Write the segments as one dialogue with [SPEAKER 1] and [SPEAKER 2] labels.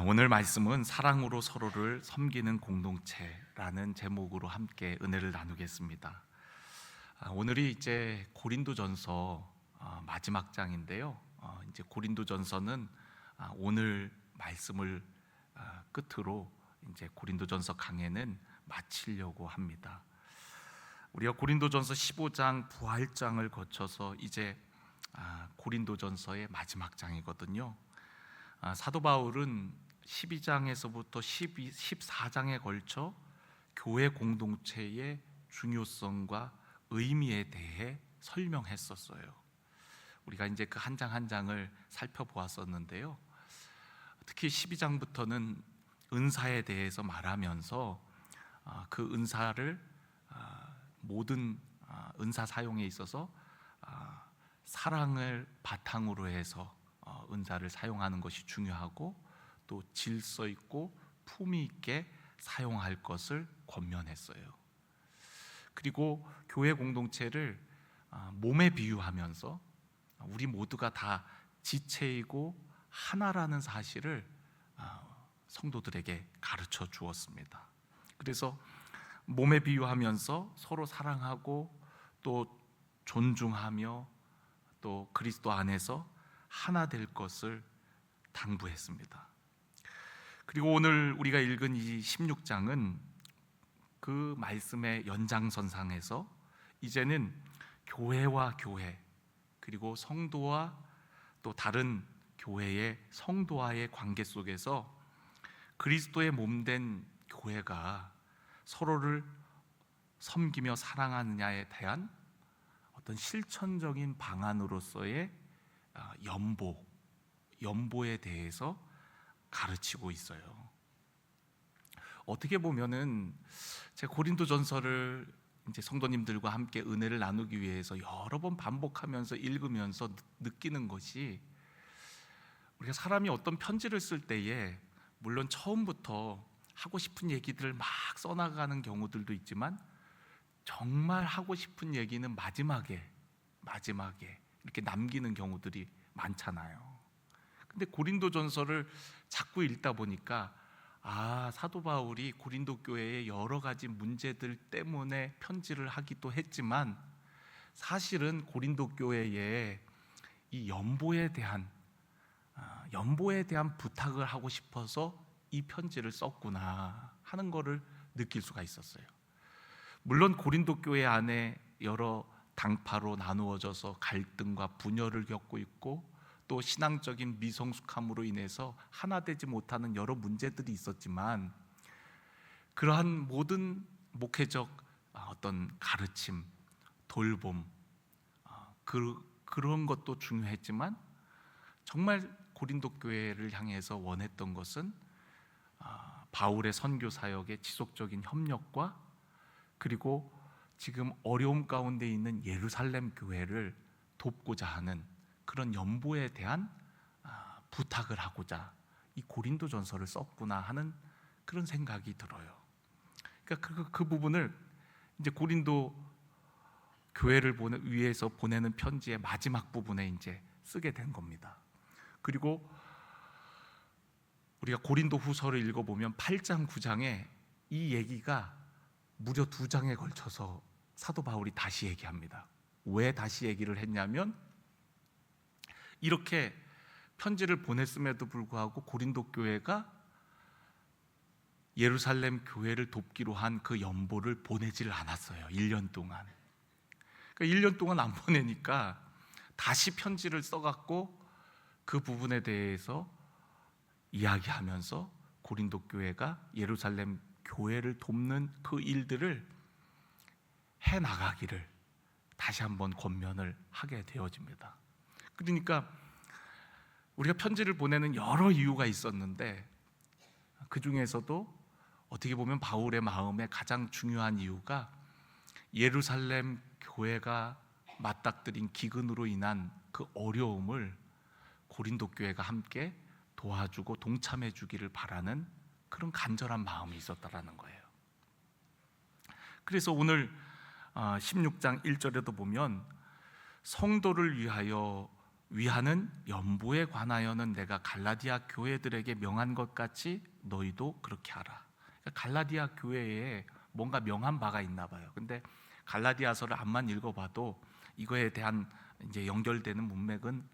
[SPEAKER 1] 오늘 말씀은 사랑으로 서로를 섬기는 공동체라는 제목으로 함께 은혜를 나누겠습니다. 오늘이 이제 고린도전서 마지막 장인데요. 이제 고린도전서는 오늘 말씀을 끝으로 이제 고린도전서 강해는 마치려고 합니다. 우리가 고린도전서 15장 부활장을 거쳐서 이제 고린도전서의 마지막 장이거든요. 사도 바울은 12장에서부터 14장에 걸쳐 교회 공동체의 중요성과 의미에 대해 설명했었어요. 우리가 이제 그 한 장 한 장을 살펴보았었는데요. 특히 12장부터는 은사에 대해서 말하면서 그 은사를 모든 은사 사용에 있어서 사랑을 바탕으로 해서 은사를 사용하는 것이 중요하고 또 질서 있고 품위 있게 사용할 것을 권면했어요. 그리고 교회 공동체를 몸에 비유하면서 우리 모두가 다 지체이고 하나라는 사실을 성도들에게 가르쳐 주었습니다. 그래서 몸에 비유하면서 서로 사랑하고 또 존중하며 또 그리스도 안에서 하나 될 것을 당부했습니다. 그리고 오늘 우리가 읽은 이 16장은 그 말씀의 연장선상에서 이제는 교회와 교회 그리고 성도와 또 다른 교회의 성도와의 관계 속에서 그리스도의 몸된 교회가 서로를 섬기며 사랑하느냐에 대한 어떤 실천적인 방안으로서의 연보에 대해서 가르치고 있어요. 어떻게 보면은 제 고린도전서를 이제 성도님들과 함께 은혜를 나누기 위해서 여러 번 반복하면서 읽으면서 느끼는 것이, 우리가 사람이 어떤 편지를 쓸 때에 물론 처음부터 하고 싶은 얘기들을 막 써나가는 경우들도 있지만 정말 하고 싶은 얘기는 마지막에 이렇게 남기는 경우들이 많잖아요. 근데 고린도전서를 자꾸 읽다 보니까 사도 바울이 고린도 교회의 여러 가지 문제들 때문에 편지를 하기도 했지만 사실은 고린도 교회에 이 연보에 대한 부탁을 하고 싶어서 이 편지를 썼구나 하는 것을 느낄 수가 있었어요. 물론 고린도 교회 안에 여러 당파로 나누어져서 갈등과 분열을 겪고 있고 또 신앙적인 미성숙함으로 인해서 하나 되지 못하는 여러 문제들이 있었지만, 그러한 모든 목회적 어떤 가르침, 돌봄, 그런 것도 중요했지만 정말 고린도 교회를 향해서 원했던 것은 바울의 선교 사역의 지속적인 협력과 그리고 지금 어려움 가운데 있는 예루살렘 교회를 돕고자 하는 그런 연보에 대한 부탁을 하고자 이 고린도전서를 썼구나 하는 그런 생각이 들어요. 그러니까 그 부분을 이제 고린도 교회를 위해서 보내는 편지의 마지막 부분에 이제 쓰게 된 겁니다. 그리고 우리가 고린도 후서를 읽어보면 8장, 9장에 이 얘기가 무려 2장에 걸쳐서 사도 바울이 다시 얘기합니다. 왜 다시 얘기를 했냐면, 이렇게 편지를 보냈음에도 불구하고 고린도 교회가 예루살렘 교회를 돕기로 한 그 연보를 보내지를 않았어요. 1년 동안. 그러니까 1년 동안 안 보내니까 다시 편지를 써갖고 그 부분에 대해서 이야기하면서 고린도 교회가 예루살렘 교회를 돕는 그 일들을 해나가기를 다시 한번 권면을 하게 되어집니다. 그러니까 우리가 편지를 보내는 여러 이유가 있었는데 그 중에서도 어떻게 보면 바울의 마음에 가장 중요한 이유가 예루살렘 교회가 맞닥뜨린 기근으로 인한 그 어려움을 고린도 교회가 함께 도와주고 동참해 주기를 바라는 그런 간절한 마음이 있었다라는 거예요. 그래서 오늘 16장 1절에도 보면 성도를 위하여 위하는 연보에 관하여는 내가 갈라디아 교회들에게 명한 것 같이 너희도 그렇게 하라. 그러니까 갈라디아 교회에 뭔가 명한 바가 있나 봐요. 근데 갈라디아서를 암만 읽어봐도 이거에 대한 이제 연결되는 문맥은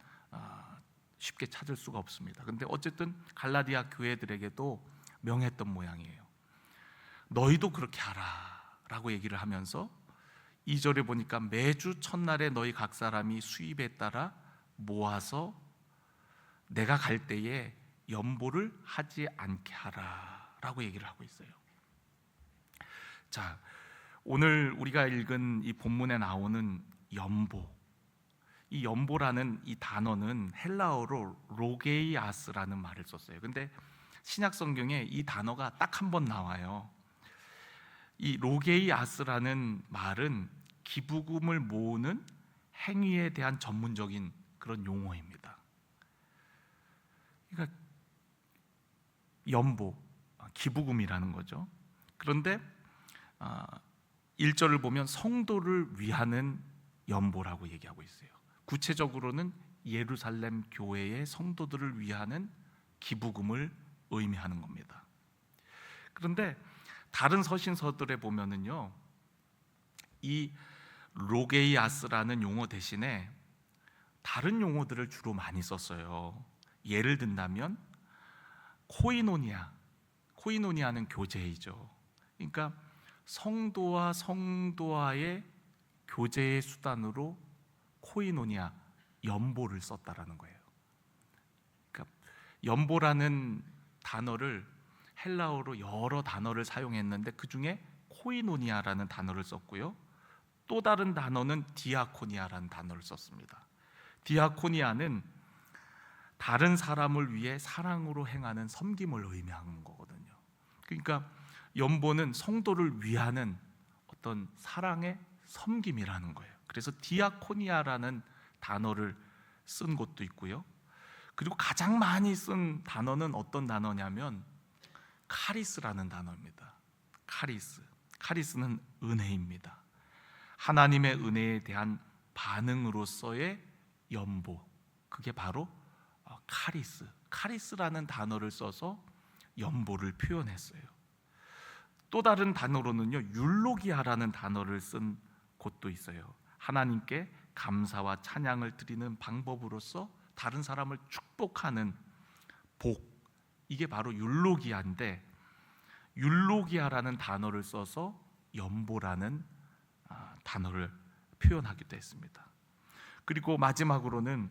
[SPEAKER 1] 쉽게 찾을 수가 없습니다. 근데 어쨌든 갈라디아 교회들에게도 명했던 모양이에요. 너희도 그렇게 하라 라고 얘기를 하면서 2절에 보니까 매주 첫날에 너희 각 사람이 수입에 따라 모아서 내가 갈 때에 연보를 하지 않게 하라 라고 얘기를 하고 있어요. 자, 오늘 우리가 읽은 이 본문에 나오는 연보, 이 연보라는 이 단어는 헬라어로 로게이아스라는 말을 썼어요. 근데 신약 성경에 이 단어가 딱 한 번 나와요. 이 로게이아스라는 말은 기부금을 모으는 행위에 대한 전문적인 그런 용어입니다. 그러니까 연보, 기부금이라는 거죠. 그런데 1절을 보면 성도를 위하는 연보라고 얘기하고 있어요. 구체적으로는 예루살렘 교회의 성도들을 위하는 기부금을 의미하는 겁니다. 그런데 다른 서신서들에 보면은요, 이 로게이아스라는 용어 대신에 다른 용어들을 주로 많이 썼어요. 예를 든다면 코이노니아는 교제이죠. 그러니까 성도와 성도와의 교제의 수단으로 코이노니아, 연보를 썼다라는 거예요. 그러니까 연보라는 단어를 헬라어로 여러 단어를 사용했는데 그 중에 코이노니아라는 단어를 썼고요. 또 다른 단어는 디아코니아라는 단어를 썼습니다. 디아코니아는 다른 사람을 위해 사랑으로 행하는 섬김을 의미하는 거거든요. 그러니까 연보는 성도를 위하는 어떤 사랑의 섬김이라는 거예요. 그래서 디아코니아라는 단어를 쓴 곳도 있고요. 그리고 가장 많이 쓴 단어는 어떤 단어냐면 카리스라는 단어입니다. 카리스는 은혜입니다. 하나님의 은혜에 대한 반응으로서의 연보, 그게 바로 카리스라는 단어를 써서 연보를 표현했어요. 또 다른 단어로는요, 율로기아라는 단어를 쓴 곳도 있어요. 하나님께 감사와 찬양을 드리는 방법으로서 다른 사람을 축복하는 복, 이게 바로 율로기아인데, 율로기아라는 단어를 써서 연보라는 단어를 표현하기도 했습니다. 그리고 마지막으로는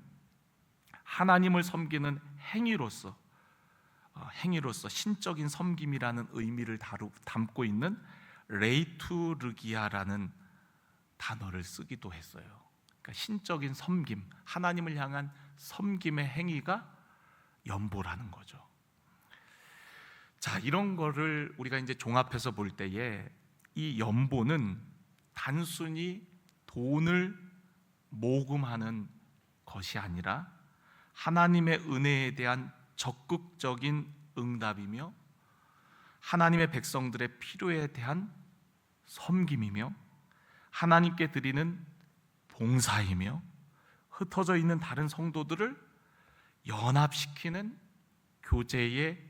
[SPEAKER 1] 하나님을 섬기는 행위로서 신적인 섬김이라는 의미를 담고 있는 레이투르기아라는 단어를 쓰기도 했어요. 그러니까 신적인 섬김, 하나님을 향한 섬김의 행위가 연보라는 거죠. 자, 이런 거를 우리가 이제 종합해서 볼 때에 이 연보는 단순히 돈을 모금하는 것이 아니라 하나님의 은혜에 대한 적극적인 응답이며 하나님의 백성들의 필요에 대한 섬김이며 하나님께 드리는 봉사이며 흩어져 있는 다른 성도들을 연합시키는 교제의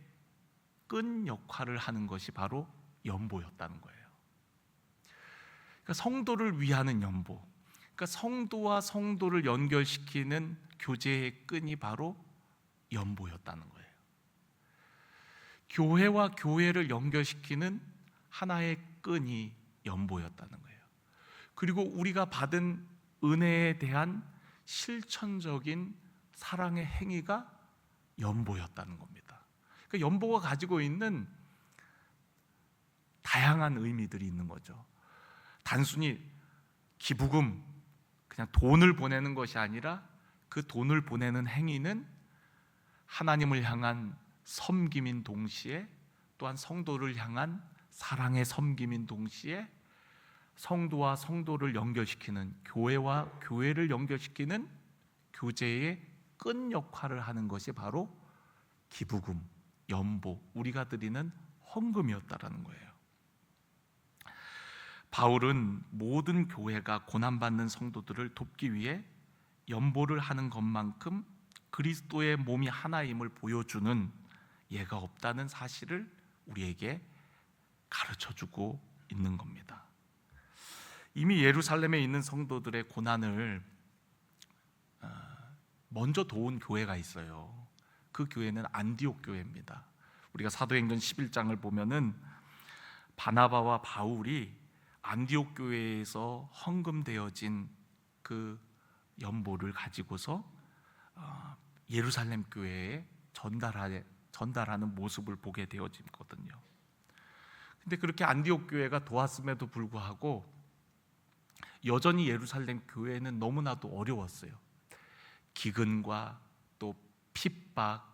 [SPEAKER 1] 끈 역할을 하는 것이 바로 연보였다는 거예요. 그러니까 성도를 위하는 연보, 그러니까 성도와 성도를 연결시키는 교제의 끈이 바로 연보였다는 거예요. 교회와 교회를 연결시키는 하나의 끈이 연보였다는 거예요. 그리고 우리가 받은 은혜에 대한 실천적인 사랑의 행위가 연보였다는 겁니다. 그러니까 연보가 가지고 있는 다양한 의미들이 있는 거죠. 단순히 기부금, 그냥 돈을 보내는 것이 아니라 그 돈을 보내는 행위는 하나님을 향한 섬김인 동시에 또한 성도를 향한 사랑의 섬김인 동시에 성도와 성도를 연결시키는, 교회와 교회를 연결시키는 교제의 끈 역할을 하는 것이 바로 기부금, 연보, 우리가 드리는 헌금이었다라는 거예요. 바울은 모든 교회가 고난받는 성도들을 돕기 위해 연보를 하는 것만큼 그리스도의 몸이 하나임을 보여주는 예가 없다는 사실을 우리에게 가르쳐주고 있는 겁니다. 이미 예루살렘에 있는 성도들의 고난을 먼저 도운 교회가 있어요. 그 교회는 안디옥 교회입니다. 우리가 사도행전 11장을 보면은 바나바와 바울이 안디옥 교회에서 헌금되어진 그 연보를 가지고서 예루살렘 교회에 전달하는 모습을 보게 되어지거든요. 근데 그렇게 안디옥 교회가 도왔음에도 불구하고 여전히 예루살렘 교회는 너무나도 어려웠어요. 기근과 또 핍박,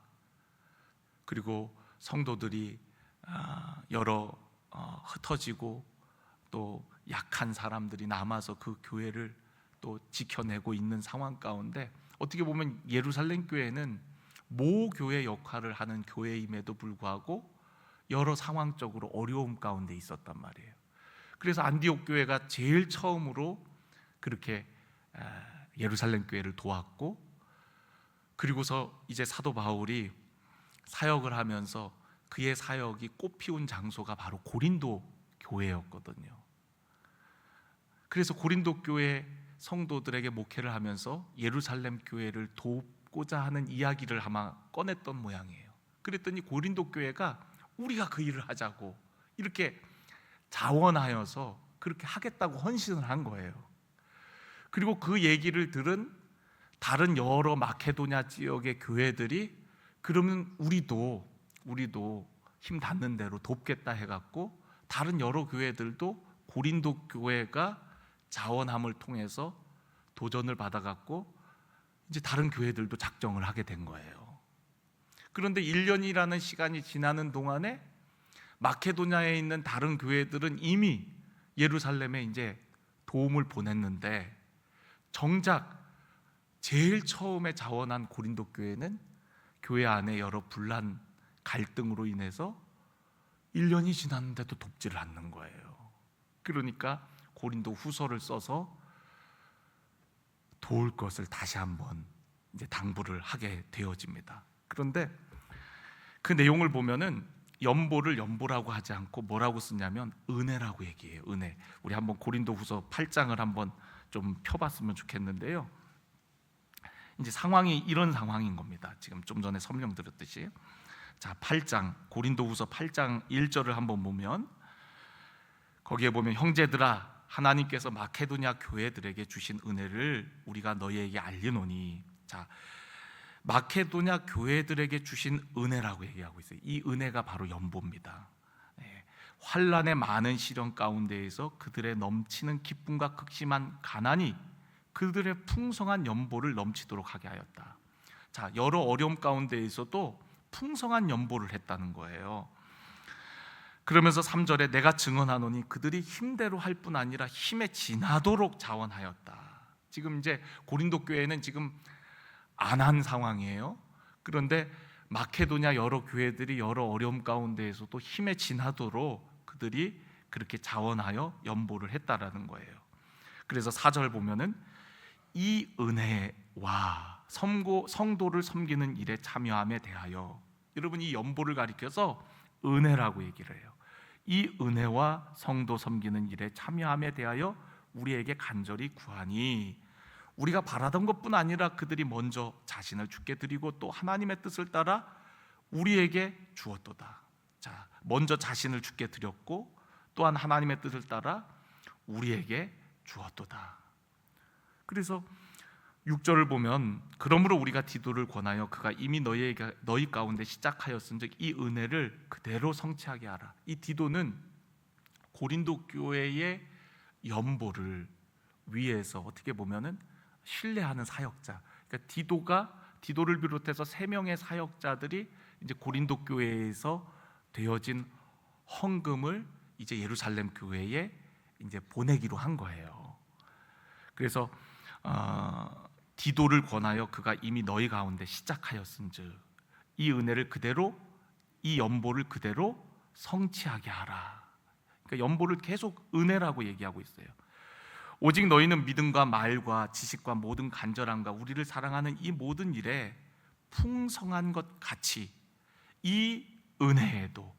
[SPEAKER 1] 그리고 성도들이 여러 흩어지고 또 약한 사람들이 남아서 그 교회를 또 지켜내고 있는 상황 가운데 어떻게 보면 예루살렘 교회는 모교회 역할을 하는 교회임에도 불구하고 여러 상황적으로 어려움 가운데 있었단 말이에요. 그래서 안디옥 교회가 제일 처음으로 그렇게 예루살렘 교회를 도왔고, 그리고서 이제 사도 바울이 사역을 하면서 그의 사역이 꽃피운 장소가 바로 고린도 교회였거든요. 그래서 고린도 교회 성도들에게 목회를 하면서 예루살렘 교회를 돕고자 하는 이야기를 아마 꺼냈던 모양이에요. 그랬더니 고린도 교회가 우리가 그 일을 하자고 이렇게 자원하여서 그렇게 하겠다고 헌신을 한 거예요. 그리고 그 얘기를 들은 다른 여러 마케도냐 지역의 교회들이 그러면 우리도 힘 닿는 대로 돕겠다 해갖고 다른 여러 교회들도 고린도 교회가 자원함을 통해서 도전을 받아갖고 이제 다른 교회들도 작정을 하게 된 거예요. 그런데 1년이라는 시간이 지나는 동안에 마케도냐에 있는 다른 교회들은 이미 예루살렘에 이제 도움을 보냈는데 정작 제일 처음에 자원한 고린도 교회는 교회 안에 여러 분란, 갈등으로 인해서 1년이 지났는데도 돕지를 않는 거예요. 그러니까 고린도 후서를 써서 도울 것을 다시 한번 이제 당부를 하게 되어집니다. 그런데 그 내용을 보면은 연보를 연보라고 하지 않고 뭐라고 쓰냐면 은혜라고 얘기해요. 은혜. 우리 한번 고린도후서 8장을 한번 좀 펴봤으면 좋겠는데요. 이제 상황이 이런 상황인 겁니다. 지금 좀 전에 설명드렸듯이, 자 8장 고린도후서 8장 1절을 한번 보면 거기에 보면 형제들아 하나님께서 마케도냐 교회들에게 주신 은혜를 우리가 너희에게 알리노니, 자 마케도냐 교회들에게 주신 은혜라고 얘기하고 있어요. 이 은혜가 바로 연보입니다. 환난의 많은 시련 가운데에서 그들의 넘치는 기쁨과 극심한 가난이 그들의 풍성한 연보를 넘치도록 하게 하였다. 자, 여러 어려움 가운데에서도 풍성한 연보를 했다는 거예요. 그러면서 3절에 내가 증언하노니 그들이 힘대로 할 뿐 아니라 힘에 지나도록 자원하였다. 지금 이제 고린도 교회는 지금 안 한 상황이에요. 그런데 마케도냐 여러 교회들이 여러 어려움 가운데에서도 힘에 지나도록 그들이 그렇게 자원하여 연보를 했다라는 거예요. 그래서 4절 보면은 이 은혜와 성도를 섬기는 일에 참여함에 대하여, 여러분 이 연보를 가리켜서 은혜라고 얘기를 해요. 이 은혜와 성도 섬기는 일에 참여함에 대하여 우리에게 간절히 구하니, 우리가 바라던 것뿐 아니라 그들이 먼저 자신을 주께 드리고 또 하나님의 뜻을 따라 우리에게 주었도다. 자, 먼저 자신을 주께 드렸고 또한 하나님의 뜻을 따라 우리에게 주었도다. 그래서 6절을 보면 그러므로 우리가 디도를 권하여 그가 이미 너희 가운데 시작하였은즉 이 은혜를 그대로 성취하게 하라. 이 디도는 고린도 교회의 연보를 위해서 어떻게 보면은 신뢰하는 사역자, 그러니까 디도를 비롯해서 3명의 사역자들이 이제 고린도 교회에서 되어진 헌금을 이제 예루살렘 교회에 이제 보내기로 한 거예요. 그래서 디도를 권하여 그가 이미 너희 가운데 시작하였은즉 이 은혜를 그대로, 이 연보를 그대로 성취하게 하라. 그러니까 연보를 계속 은혜라고 얘기하고 있어요. 오직 너희는 믿음과 말과 지식과 모든 간절함과 우리를 사랑하는 이 모든 일에 풍성한 것 같이 이 은혜에도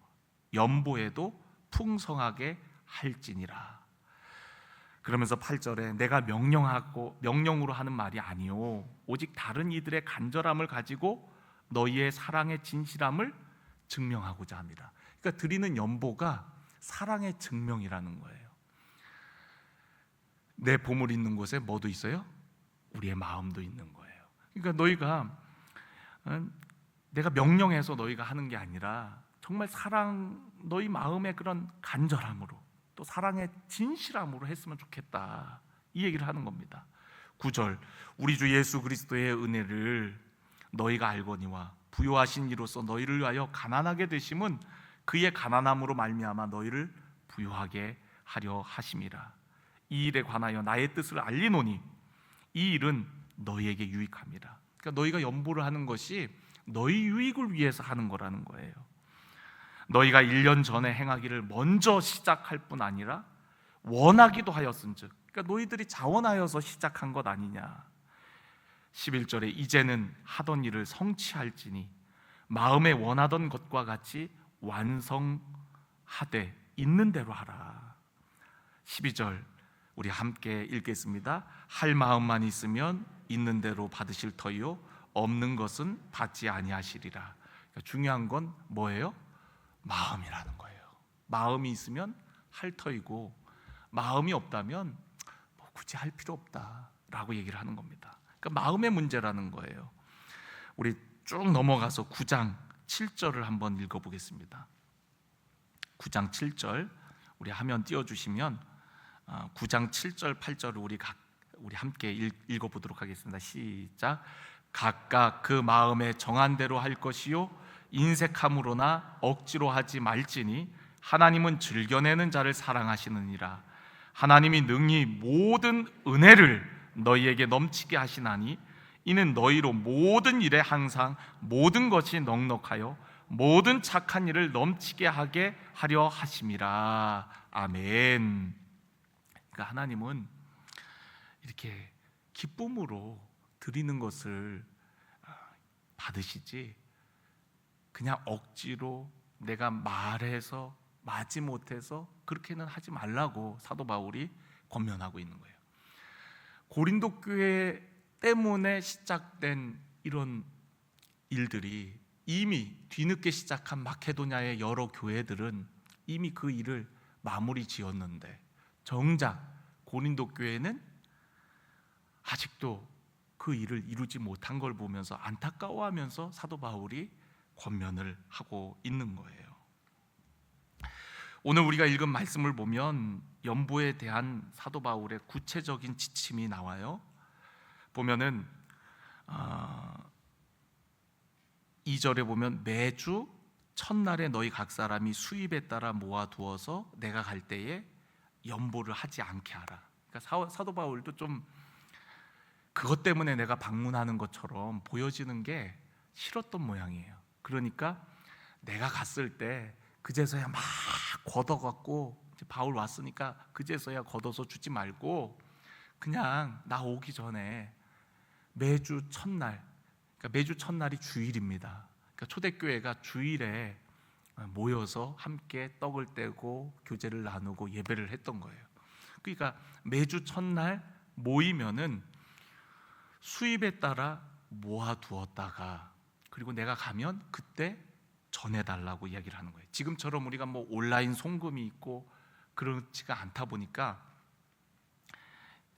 [SPEAKER 1] 연보에도 풍성하게 할지니라. 그러면서 8절에 내가 명령으로 하는 말이 아니요 오직 다른 이들의 간절함을 가지고 너희의 사랑의 진실함을 증명하고자 합니다. 그러니까 드리는 연보가 사랑의 증명이라는 거예요. 내 보물 있는 곳에 뭐도 있어요? 우리의 마음도 있는 거예요. 그러니까 너희가 내가 명령해서 너희가 하는 게 아니라 정말 너희 마음의 그런 간절함으로 또 사랑의 진실함으로 했으면 좋겠다, 이 얘기를 하는 겁니다. 9절 우리 주 예수 그리스도의 은혜를 너희가 알거니와 부요하신 이로써 너희를 위하여 가난하게 되심은 그의 가난함으로 말미암아 너희를 부요하게 하려 하심이라. 이 일에 관하여 나의 뜻을 알리노니 이 일은 너희에게 유익함이라. 그러니까 너희가 연보를 하는 것이 너희 유익을 위해서 하는 거라는 거예요. 너희가 1년 전에 행하기를 먼저 시작할 뿐 아니라 원하기도 하였은즉, 그러니까 너희들이 자원하여서 시작한 것 아니냐. 11절에 이제는 하던 일을 성취할지니 마음에 원하던 것과 같이 완성하되 있는 대로 하라. 12절 우리 함께 읽겠습니다. 할 마음만 있으면 있는 대로 받으실 터이요 없는 것은 받지 아니하시리라. 그러니까 중요한 건 뭐예요? 마음이라는 거예요. 마음이 있으면 할 터이고 마음이 없다면 뭐 굳이 할 필요 없다라고 얘기를 하는 겁니다. 그러니까 마음의 문제라는 거예요. 우리 쭉 넘어가서 9장 7절을 한번 읽어보겠습니다. 9장 7절 우리 화면 띄워주시면 9장 7절 8절을 우리 함께 읽어보도록 하겠습니다. 시작. 각각 그 마음에 정한 대로 할 것이요 인색함으로나 억지로 하지 말지니 하나님은 즐겨내는 자를 사랑하시느니라. 하나님이 능히 모든 은혜를 너희에게 넘치게 하시나니 이는 너희로 모든 일에 항상 모든 것이 넉넉하여 모든 착한 일을 넘치게 하게 하려 하심이라. 아멘. 그러니까 하나님은 이렇게 기쁨으로 드리는 것을 받으시지 그냥 억지로 내가 말해서 마지못해서 그렇게는 하지 말라고 사도 바울이 권면하고 있는 거예요. 고린도 교회 때문에 시작된 이런 일들이 이미 뒤늦게 시작한 마케도냐의 여러 교회들은 이미 그 일을 마무리 지었는데 정작 고린도 교회는 아직도 그 일을 이루지 못한 걸 보면서 안타까워하면서 사도 바울이 권면을 하고 있는 거예요. 오늘 우리가 읽은 말씀을 보면 연보에 대한 사도 바울의 구체적인 지침이 나와요. 보면은 2절에 보면 매주 첫날에 너희 각 사람이 수입에 따라 모아두어서 내가 갈 때에 연보를 하지 않게 하라. 그러니까 사도 바울도 좀 그것 때문에 내가 방문하는 것처럼 보여지는 게 싫었던 모양이에요. 그러니까 내가 갔을 때 그제서야 막 걷어갖고 바울 왔으니까 그제서야 걷어서 주지 말고 그냥 나 오기 전에 매주 첫날, 그러니까 매주 첫날이 주일입니다. 그러니까 초대교회가 주일에 모여서 함께 떡을 떼고 교제를 나누고 예배를 했던 거예요. 그러니까 매주 첫날 모이면은 수입에 따라 모아두었다가 그리고 내가 가면 그때 전해달라고 이야기를 하는 거예요. 지금처럼 우리가 뭐 온라인 송금이 있고 그렇지가 않다 보니까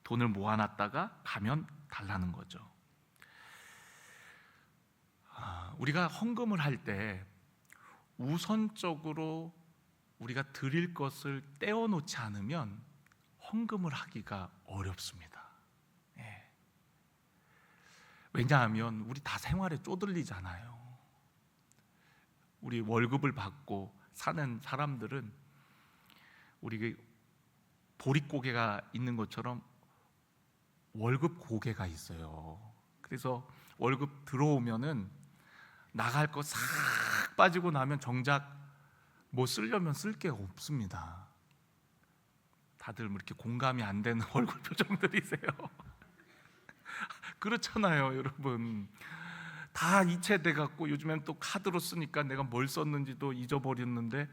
[SPEAKER 1] 돈을 모아놨다가 가면 달라는 거죠. 우리가 헌금을 할 때 우선적으로 우리가 드릴 것을 떼어놓지 않으면 헌금을 하기가 어렵습니다. 왜냐하면 우리 다 생활에 쪼들리잖아요. 우리 월급을 받고 사는 사람들은 우리 보릿고개가 있는 것처럼 월급 고개가 있어요. 그래서 월급 들어오면은 나갈 거 싹 빠지고 나면 정작 뭐 쓰려면 쓸 게 없습니다. 다들 뭐 이렇게 공감이 안 되는 얼굴 표정들이세요. 그렇잖아요, 여러분. 다 이체돼 갖고 요즘엔 또 카드로 쓰니까 내가 뭘 썼는지도 잊어버렸는데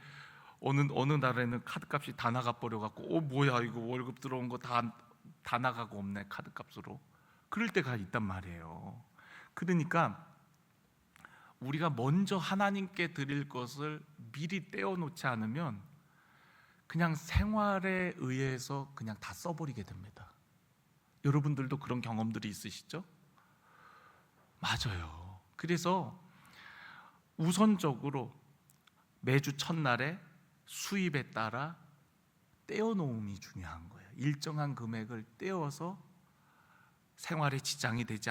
[SPEAKER 1] 어느 날에는 카드값이 다 나가 버려 갖고 뭐야 이거 월급 들어온 거 다 나가고 없네 카드값으로. 그럴 때가 있단 말이에요. 그러니까 우리가 먼저 하나님께 드릴 것을 미리 떼어놓지 않으면 그냥 생활에 의해서 그냥 다 써버리게 됩니다. 여러분들도 그런 경험들이 있으시죠? 맞아요. 그래서 우선적으로 매주 첫날에 수입에 따라 떼어놓음이 중요한 거예요. 일정한 금액을 떼어서 생활에 지장이 되지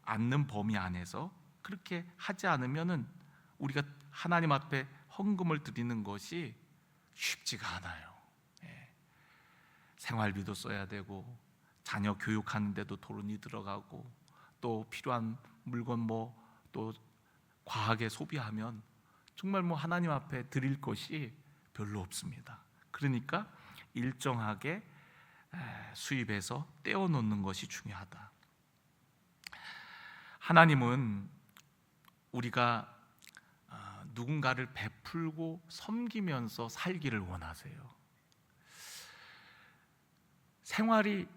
[SPEAKER 1] 않는 범위 안에서 그렇게 하지 않으면은 우리가 하나님 앞에 헌금을 드리는 것이 쉽지가 않아요. 예. 생활비도 써야 되고 자녀 교육하는 데도 돈이 들어가고 또 필요한 물건 또 과하게 소비하면 정말 하나님 앞에 드릴 것이 별로 없습니다. 그러니까 일정하게 수입해서 떼어놓는 것이 중요하다. 하나님은 우리가 누군가를 베풀고 섬기면서 살기를 원하세요. 생활이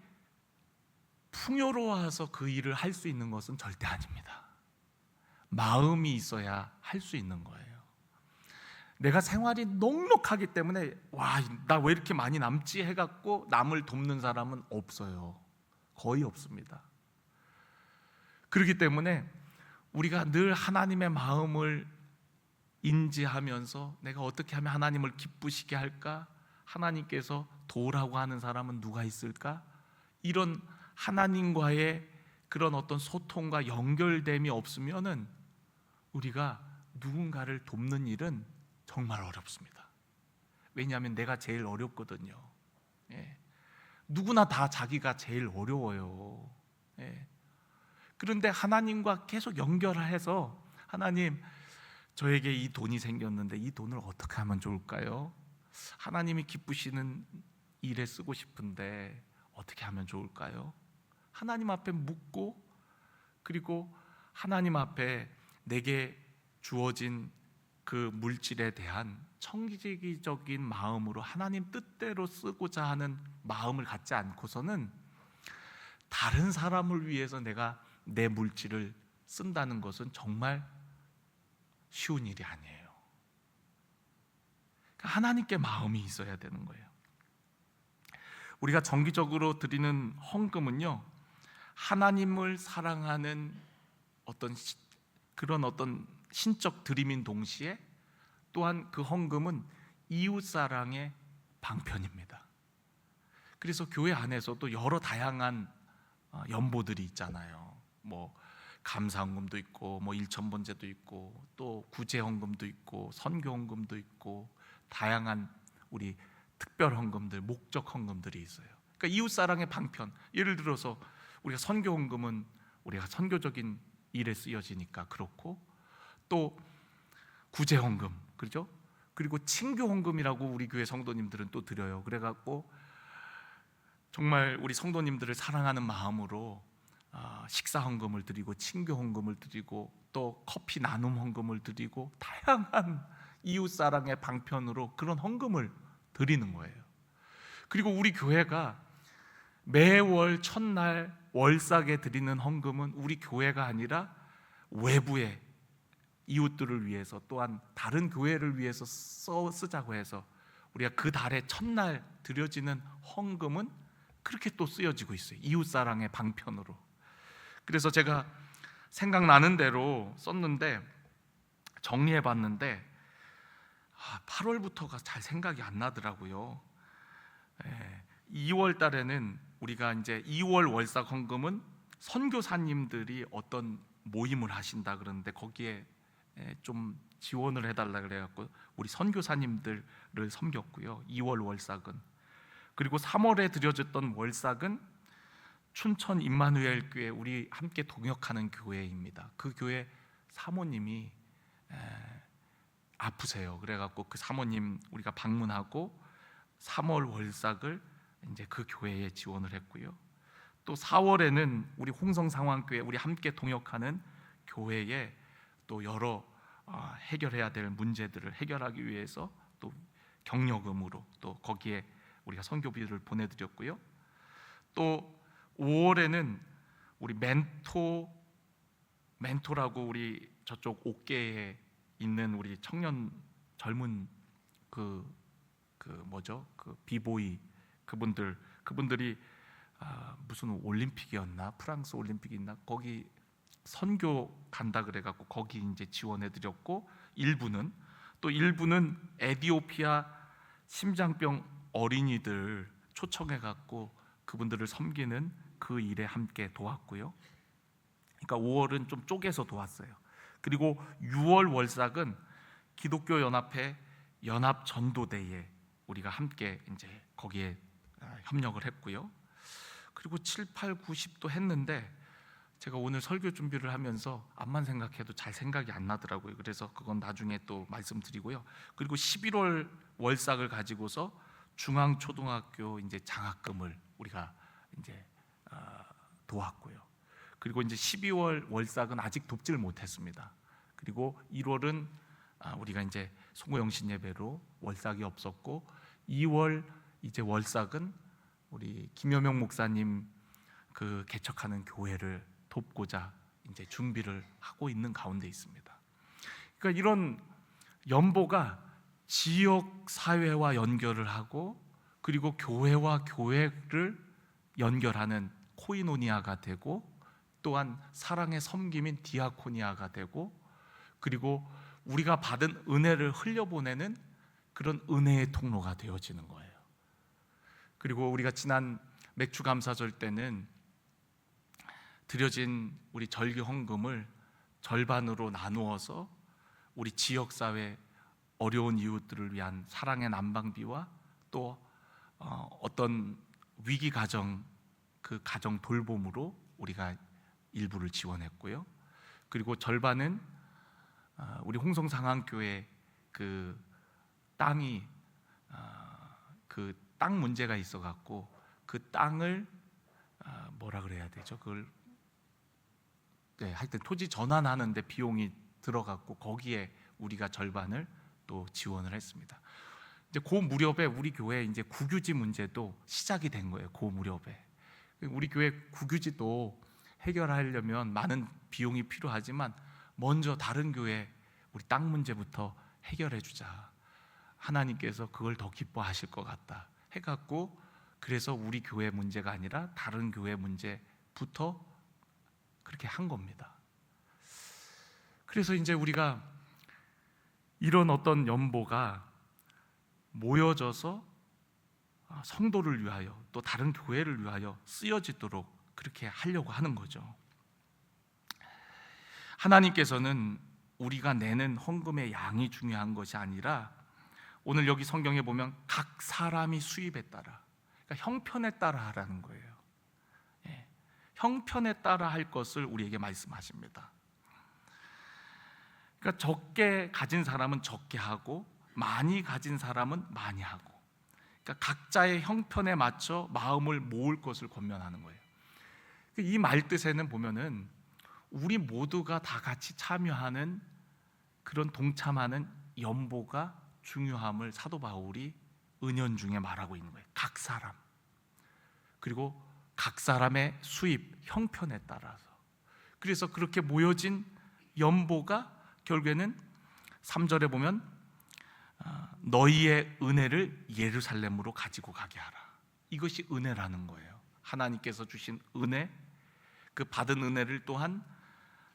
[SPEAKER 1] 풍요로워서 그 일을 할 수 있는 것은 절대 아닙니다. 마음이 있어야 할 수 있는 거예요. 내가 생활이 넉넉하기 때문에 나 왜 이렇게 많이 남지 해갖고 남을 돕는 사람은 없어요. 거의 없습니다. 그렇기 때문에 우리가 늘 하나님의 마음을 인지하면서 내가 어떻게 하면 하나님을 기쁘시게 할까? 하나님께서 도우라고 하는 사람은 누가 있을까? 이런 하나님과의 그런 어떤 소통과 연결됨이 없으면은 우리가 누군가를 돕는 일은 정말 어렵습니다. 왜냐하면 내가 제일 어렵거든요. 예. 누구나 다 자기가 제일 어려워요. 예. 그런데 하나님과 계속 연결해서 하나님, 저에게 이 돈이 생겼는데 이 돈을 어떻게 하면 좋을까요? 하나님이 기쁘시는 일에 쓰고 싶은데 어떻게 하면 좋을까요? 하나님 앞에 묻고, 그리고 하나님 앞에 내게 주어진 그 물질에 대한 청지기적인 마음으로 하나님 뜻대로 쓰고자 하는 마음을 갖지 않고서는 다른 사람을 위해서 내가 내 물질을 쓴다는 것은 정말 쉬운 일이 아니에요. 하나님께 마음이 있어야 되는 거예요. 우리가 정기적으로 드리는 헌금은요, 하나님을 사랑하는 그런 어떤 신적 드림인 동시에 또한 그 헌금은 이웃사랑의 방편입니다. 그래서 교회 안에서도 여러 다양한 연보들이 있잖아요. 감사헌금도 있고 일천번제도 있고 또 구제헌금도 있고 선교헌금도 있고 다양한 우리 특별헌금들, 목적헌금들이 있어요. 그러니까 이웃사랑의 방편, 예를 들어서 우리가 선교헌금은 우리가 선교적인 일에 쓰여지니까 그렇고, 또 구제헌금, 그렇죠? 그리고 친교헌금이라고 우리 교회 성도님들은 또 드려요. 그래갖고 정말 우리 성도님들을 사랑하는 마음으로 식사헌금을 드리고 친교헌금을 드리고 또 커피 나눔 헌금을 드리고 다양한 이웃사랑의 방편으로 그런 헌금을 드리는 거예요. 그리고 우리 교회가 매월 첫날 월삭에 드리는 헌금은 우리 교회가 아니라 외부의 이웃들을 위해서 또한 다른 교회를 위해서 쓰자고 해서 우리가 그 달의 첫날 드려지는 헌금은 그렇게 또 쓰여지고 있어요. 이웃사랑의 방편으로. 그래서 제가 생각나는 대로 썼는데 정리해봤는데 8월부터가 잘 생각이 안 나더라고요. 2월 달에는 우리가 이제 2월 월삭 헌금은 선교사님들이 어떤 모임을 하신다 그러는데 거기에 좀 지원을 해달라 그래갖고 우리 선교사님들을 섬겼고요. 2월 월삭은. 그리고 3월에 드려졌던 월삭은 춘천 임마누엘 교회, 우리 함께 동역하는 교회입니다. 그 교회 사모님이 아프세요. 그래갖고 그 사모님 우리가 방문하고 3월 월삭을 이제 그 교회에 지원을 했고요. 또 4월에는 우리 홍성상황교회, 우리 함께 동역하는 교회에 또 여러 해결해야 될 문제들을 해결하기 위해서 또 경력금으로 또 거기에 우리가 선교비를 보내드렸고요. 또 5월에는 우리 멘토라고 우리 저쪽 옥계에 있는 우리 청년 젊은 그 비보이 그분들이 무슨 올림픽이었나, 프랑스 올림픽이 있나, 거기 선교 간다 그래갖고 거기 이제 지원해드렸고, 일부는 에디오피아 심장병 어린이들 초청해갖고 그분들을 섬기는 그 일에 함께 도왔고요. 그러니까 5월은 좀 쪼개서 도왔어요. 그리고 6월 월삭은 기독교 연합회 연합 전도대에 우리가 함께 이제 거기에 협력을 했고요. 그리고 7, 8, 9, 10도 했는데 제가 오늘 설교 준비를 하면서 암만 생각해도 잘 생각이 안 나더라고요. 그래서 그건 나중에 또 말씀드리고요. 그리고 11월 월삭을 가지고서 중앙초등학교 이제 장학금을 우리가 이제 도왔고요. 그리고 이제 12월 월삭은 아직 돕지를 못했습니다. 그리고 1월은 우리가 이제 송구영신 예배로 월삭이 없었고, 2월 이제 월삭은 우리 김여명 목사님 그 개척하는 교회를 돕고자 이제 준비를 하고 있는 가운데 있습니다. 그러니까 이런 연보가 지역 사회와 연결을 하고, 그리고 교회와 교회를 연결하는 코이노니아가 되고, 또한 사랑의 섬김인 디아코니아가 되고, 그리고 우리가 받은 은혜를 흘려보내는 그런 은혜의 통로가 되어지는 거예요. 그리고 우리가 지난 맥주 감사절 때는 드려진 우리 절기 헌금을 절반으로 나누어서 우리 지역사회 어려운 이웃들을 위한 사랑의 난방비와 또 어떤 위기 가정, 그 가정 돌봄으로 우리가 일부를 지원했고요. 그리고 절반은 우리 홍성상황교회 그 땅이 그 땅 문제가 있어갖고 그 땅을 뭐라 그래야 되죠? 그걸 하여튼 토지 전환하는데 비용이 들어갔고 거기에 우리가 절반을 또 지원을 했습니다. 이제 그 무렵에 우리 교회 이제 국유지 문제도 시작이 된 거예요. 그 무렵에 우리 교회 국유지도 해결하려면 많은 비용이 필요하지만 먼저 다른 교회 우리 땅 문제부터 해결해 주자. 하나님께서 그걸 더 기뻐하실 것 같다 해갖고, 그래서 우리 교회 문제가 아니라 다른 교회 문제부터 그렇게 한 겁니다. 그래서 이제 우리가 이런 어떤 연보가 모여져서 성도를 위하여 또 다른 교회를 위하여 쓰여지도록 그렇게 하려고 하는 거죠. 하나님께서는 우리가 내는 헌금의 양이 중요한 것이 아니라, 오늘 여기 성경에 보면 각 사람이 수입에 따라, 그러니까 형편에 따라 하라는 거예요. 형편에 따라 할 것을 우리에게 말씀하십니다. 그러니까 적게 가진 사람은 적게 하고 많이 가진 사람은 많이 하고, 그러니까 각자의 형편에 맞춰 마음을 모을 것을 권면하는 거예요. 이 말 뜻에는 보면은 우리 모두가 다 같이 참여하는 그런 동참하는 연보가 중요함을 사도 바울이 은연중에 말하고 있는 거예요. 각 사람, 그리고 각 사람의 수입 형편에 따라서. 그래서 그렇게 모여진 연보가 결국에는 3절에 보면 너희의 은혜를 예루살렘으로 가지고 가게 하라. 이것이 은혜라는 거예요. 하나님께서 주신 은혜, 그 받은 은혜를 또한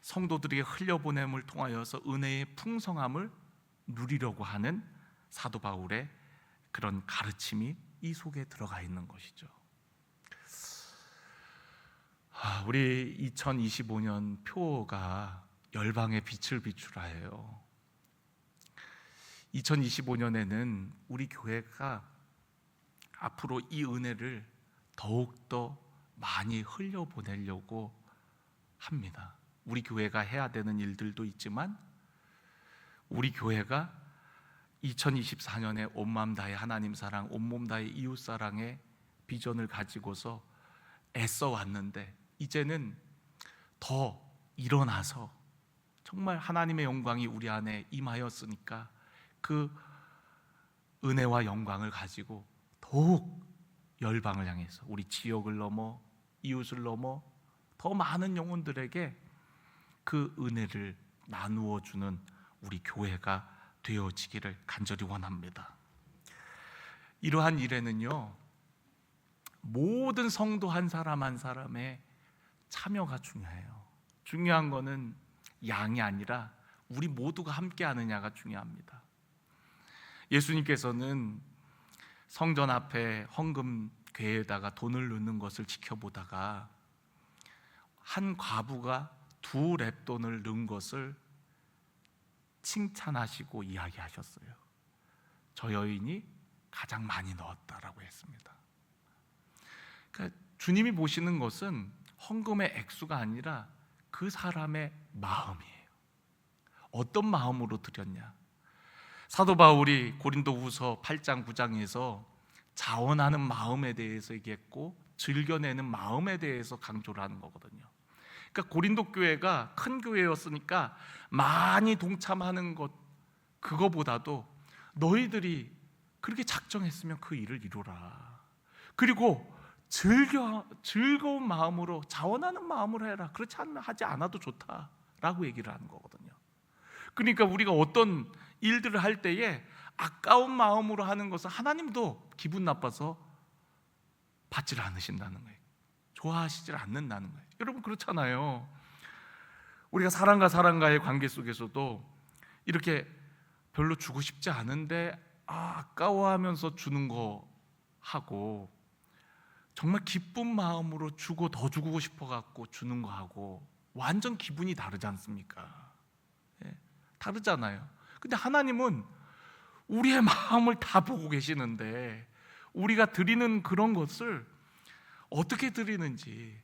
[SPEAKER 1] 성도들에게 흘려보냄을 통하여서 은혜의 풍성함을 누리려고 하는 사도 바울의 그런 가르침이 이 속에 들어가 있는 것이죠. 우리 2025년 표가 열방의 빛을 비추라예요. 2025년에는 우리 교회가 앞으로 이 은혜를 더욱더 많이 흘려보내려고 합니다. 우리 교회가 해야 되는 일들도 있지만, 우리 교회가 2024년에 온마음 다해 하나님 사랑, 온몸 다해 이웃 사랑의 비전을 가지고서 애써 왔는데 이제는 더 일어나서 정말 하나님의 영광이 우리 안에 임하였으니까 그 은혜와 영광을 가지고 더욱 열방을 향해서 우리 지역을 넘어 이웃을 넘어 더 많은 영혼들에게 그 은혜를 나누어 주는 우리 교회가 되어지기를 간절히 원합니다. 이러한 일에는요, 모든 성도 한 사람 한 사람의 참여가 중요해요. 중요한 거는 양이 아니라 우리 모두가 함께 하느냐가 중요합니다. 예수님께서는 성전 앞에 헌금 궤에다가 돈을 넣는 것을 지켜보다가 한 과부가 2렙돈을 넣은 것을 칭찬하시고 이야기하셨어요. 저 여인이 가장 많이 넣었다라고 했습니다. 그러니까 주님이 보시는 것은 헌금의 액수가 아니라 그 사람의 마음이에요. 어떤 마음으로 드렸냐. 사도 바울이 고린도후서 8장 9장에서 자원하는 마음에 대해서 얘기했고 즐겨내는 마음에 대해서 강조를 하는 거거든요. 그러니까 고린도 교회가 큰 교회였으니까 많이 동참하는 것, 그거보다도 너희들이 그렇게 작정했으면 그 일을 이루라. 그리고 즐거운 마음으로, 자원하는 마음으로 해라. 그렇지 하지 않아도 좋다라고 얘기를 하는 거거든요. 그러니까 우리가 어떤 일들을 할 때에 아까운 마음으로 하는 것은 하나님도 기분 나빠서 받지를 않으신다는 거예요. 좋아하시질 않는다는 거예요. 여러분 그렇잖아요. 우리가 사람과 사람과의 관계 속에서도 이렇게 별로 주고 싶지 않은데 아까워하면서 주는 거 하고, 정말 기쁜 마음으로 주고 더 주고 싶어 갖고 주는 거 하고 완전 기분이 다르지 않습니까? 예, 다르잖아요. 근데 하나님은 우리의 마음을 다 보고 계시는데 우리가 드리는 그런 것을 어떻게 드리는지,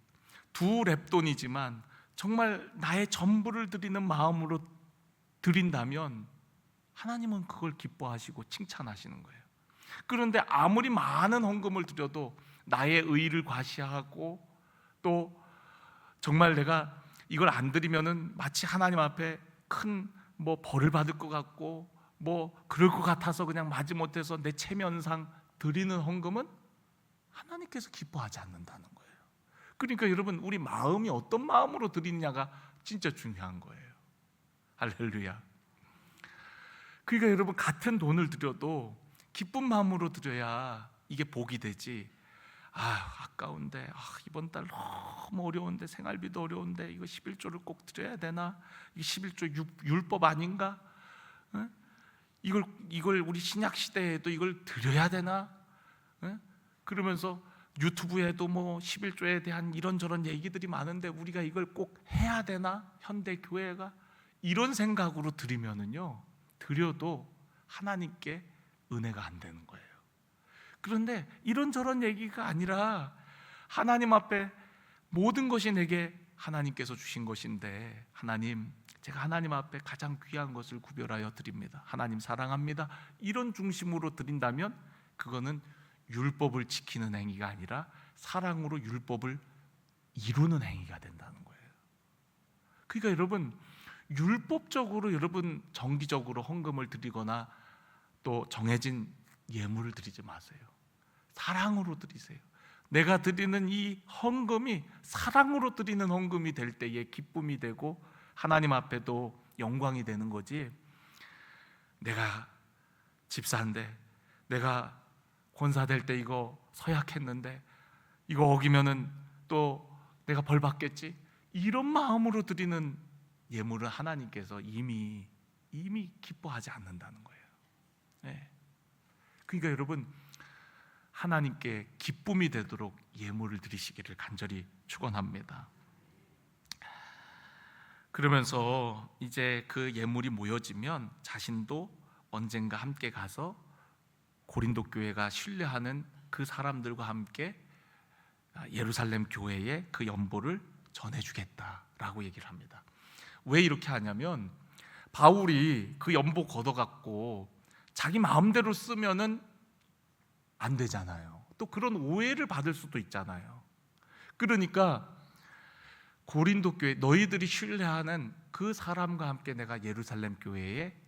[SPEAKER 1] 2렙돈이지만 정말 나의 전부를 드리는 마음으로 드린다면 하나님은 그걸 기뻐하시고 칭찬하시는 거예요. 그런데 아무리 많은 헌금을 드려도 나의 의의를 과시하고 또 정말 내가 이걸 안 드리면은 마치 하나님 앞에 큰 벌을 받을 것 같고 그럴 것 같아서 그냥 마지못해서 내 체면상 드리는 헌금은 하나님께서 기뻐하지 않는다는 거예요. 그러니까 여러분, 우리 마음이 어떤 마음으로 드리냐가 진짜 중요한 거예요. 할렐루야. 그러니까 여러분, 같은 돈을 드려도 기쁜 마음으로 드려야 이게 복이 되지. 아까운데 이번 달 너무 어려운데, 생활비도 어려운데 이거 11조를 꼭 드려야 되나? 이 11조 율법 아닌가? 이걸 우리 신약 시대에도 이걸 드려야 되나? 그러면서 유튜브에도 11조에 대한 이런저런 얘기들이 많은데 우리가 이걸 꼭 해야 되나? 현대 교회가 이런 생각으로 드리면은요, 드려도 하나님께 은혜가 안 되는 거예요. 그런데 이런저런 얘기가 아니라 하나님 앞에 모든 것이 내게 하나님께서 주신 것인데, 하나님, 제가 하나님 앞에 가장 귀한 것을 구별하여 드립니다. 하나님 사랑합니다. 이런 중심으로 드린다면 그거는 율법을 지키는 행위가 아니라 사랑으로 율법을 이루는 행위가 된다는 거예요. 그러니까 여러분, 율법적으로 여러분 정기적으로 헌금을 드리거나 또 정해진 예물을 드리지 마세요. 사랑으로 드리세요. 내가 드리는 이 헌금이 사랑으로 드리는 헌금이 될 때에 기쁨이 되고 하나님 앞에도 영광이 되는 거지, 내가 집사인데, 내가 권사 될 때 이거 서약했는데 이거 어기면은 또 내가 벌 받겠지, 이런 마음으로 드리는 예물은 하나님께서 이미 기뻐하지 않는다는 거예요. 네. 그러니까 여러분, 하나님께 기쁨이 되도록 예물을 드리시기를 간절히 축원합니다. 그러면서 이제 그 예물이 모여지면 자신도 언젠가 함께 가서 고린도 교회가 신뢰하는 그 사람들과 함께 예루살렘 교회에 그 연보를 전해주겠다라고 얘기를 합니다. 왜 이렇게 하냐면, 바울이 그 연보 걷어갖고 자기 마음대로 쓰면은 안 되잖아요. 또 그런 오해를 받을 수도 있잖아요. 그러니까 고린도 교회, 너희들이 신뢰하는 그 사람과 함께 내가 예루살렘 교회에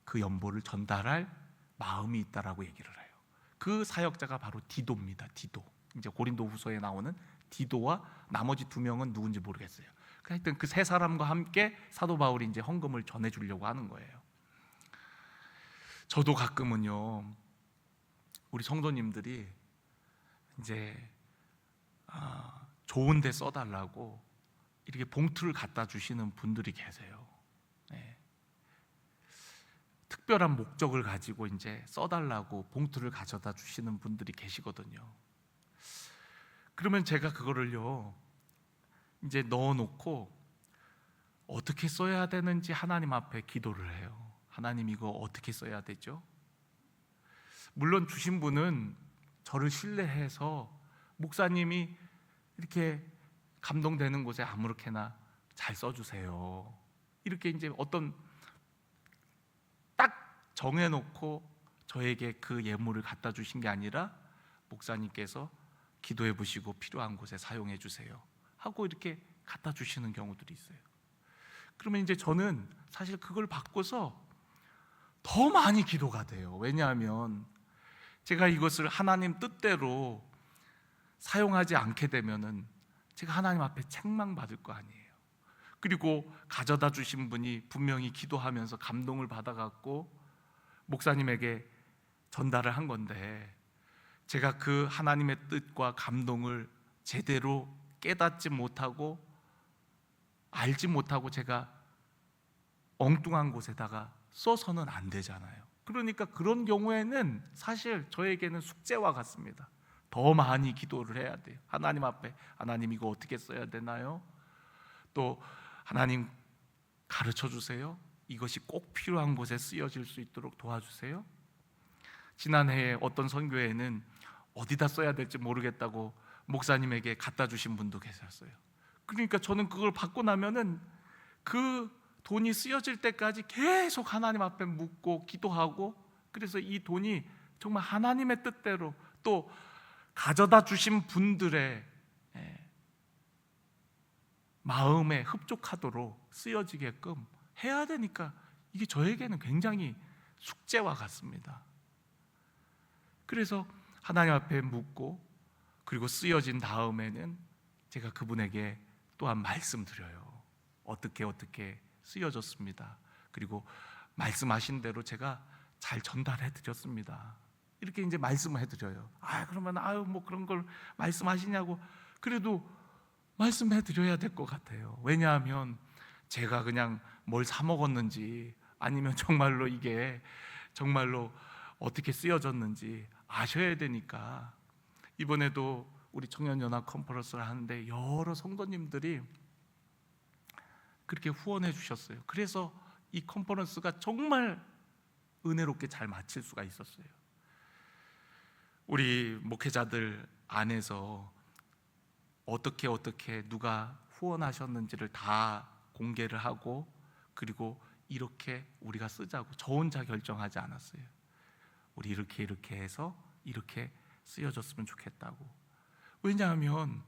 [SPEAKER 1] 그 연보를 전달할 마음이 있다라고 얘기를 해요. 그 사역자가 바로 디도입니다. 디도. 이제 고린도 후서에 나오는 디도와 나머지 두 명은 누군지 모르겠어요. 하여튼 그 세 사람과 함께 사도 바울이 이제 헌금을 전해주려고 하는 거예요. 저도 가끔은요, 우리 성도님들이 이제 좋은 데 써달라고 이렇게 봉투를 갖다 주시는 분들이 계세요. 네. 특별한 목적을 가지고 이제 써달라고 봉투를 가져다 주시는 분들이 계시거든요. 그러면 제가 그거를요 이제 넣어놓고 어떻게 써야 되는지 하나님 앞에 기도를 해요. 하나님, 이거 어떻게 써야 되죠? 물론 주신 분은 저를 신뢰해서 목사님이 이렇게 감동되는 곳에 아무렇게나 잘 써주세요, 이렇게 이제 어떤 딱 정해놓고 저에게 그 예물을 갖다 주신 게 아니라 목사님께서 기도해 보시고 필요한 곳에 사용해 주세요 하고 이렇게 갖다 주시는 경우들이 있어요. 그러면 이제 저는 사실 그걸 받고서 더 많이 기도가 돼요. 왜냐하면 제가 이것을 하나님 뜻대로 사용하지 않게 되면은 제가 하나님 앞에 책망받을 거 아니에요. 그리고 가져다 주신 분이 분명히 기도하면서 감동을 받아갖고 목사님에게 전달을 한 건데, 제가 그 하나님의 뜻과 감동을 제대로 깨닫지 못하고 알지 못하고 제가 엉뚱한 곳에다가 써서는 안 되잖아요. 그러니까 그런 경우에는 사실 저에게는 숙제와 같습니다. 더 많이 기도를 해야 돼요. 하나님 앞에, 하나님 이거 어떻게 써야 되나요? 또 하나님 가르쳐 주세요. 이것이 꼭 필요한 곳에 쓰여질 수 있도록 도와주세요. 지난해에 어떤 선교회는 어디다 써야 될지 모르겠다고 목사님에게 갖다 주신 분도 계셨어요. 그러니까 저는 그걸 받고 나면은 그 돈이 쓰여질 때까지 계속 하나님 앞에 묻고 기도하고, 그래서 이 돈이 정말 하나님의 뜻대로 또 가져다 주신 분들의 마음에 흡족하도록 쓰여지게끔 해야 되니까 이게 저에게는 굉장히 숙제와 같습니다. 그래서 하나님 앞에 묻고 그리고 쓰여진 다음에는 제가 그분에게 또한 말씀드려요. 어떻게 쓰여졌습니다. 그리고 말씀하신 대로 제가 잘 전달해 드렸습니다. 이렇게 이제 말씀을 해드려요. 그러면 뭐 그런 걸 말씀하시냐고. 그래도 말씀해 드려야 될 것 같아요. 왜냐하면 제가 그냥 뭘 사 먹었는지 아니면 정말로 이게 정말로 어떻게 쓰여졌는지 아셔야 되니까. 이번에도 우리 청년연합 컨퍼런스를 하는데 여러 성도님들이 그렇게 후원해 주셨어요. 그래서 이 컨퍼런스가 정말 은혜롭게 잘 마칠 수가 있었어요. 우리 목회자들 안에서 어떻게 누가 후원하셨는지를 다 공개를 하고, 그리고 이렇게 우리가 쓰자고 저 혼자 결정하지 않았어요. 우리 이렇게 해서 이렇게 쓰여졌으면 좋겠다고. 왜냐하면